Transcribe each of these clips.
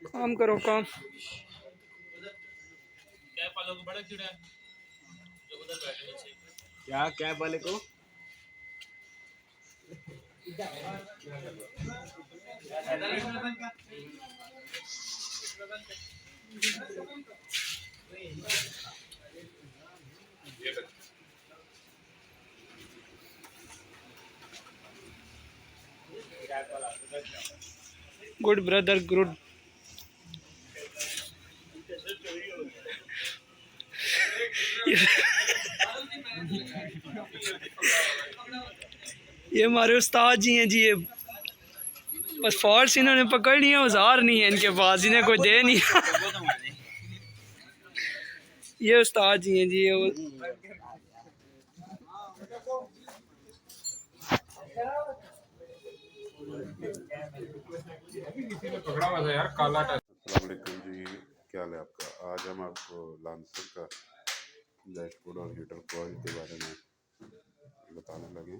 काम करो काम। क्या कैब वाले को गुड ब्रदर गुड। ये हमारे उस्ताद जी हैं जी। ये बस फॉल्स इन्होंने पकड़ लिया, औजार नहीं है इनके पास, इन्हें कोई दे नहीं। ये उस्ताद जी हैं जी। ये अस्सलाम वालेकुम जी, क्या हाल है आपका। आज हम आपको लांसर का डैशबोर्ड और हीटर कॉइल के बारे में बताने लगे।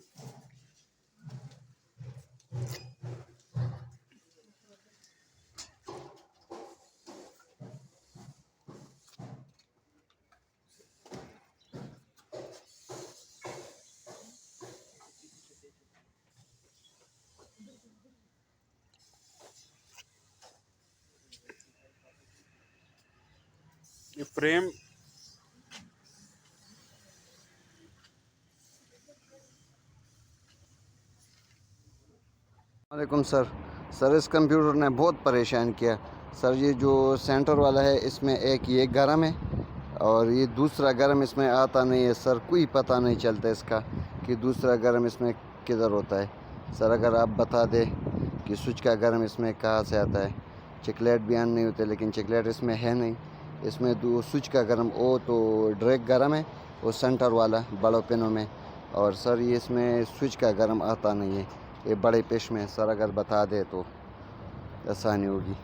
ये फ्रेम वालेकुम सर इस कंप्यूटर ने बहुत परेशान किया सर। ये जो सेंटर वाला है इसमें एक ये गर्म है और ये दूसरा गर्म इसमें आता नहीं है सर। कोई पता नहीं चलता इसका कि दूसरा गर्म इसमें किधर होता है सर। अगर आप बता दें कि स्विच का गर्म इसमें कहाँ से आता है। चिकलेट भी ऑन नहीं होते, लेकिन चिकलेट इसमें है नहीं। इसमें दो स्विच का गर्म वो तो डायरेक्ट गर्म है, वो सेंटर वाला बड़ों पिनों में। और सर ये इसमें स्विच का गर्म आता नहीं है, ये बड़े पेश में। सर अगर बता दे तो आसानी होगी।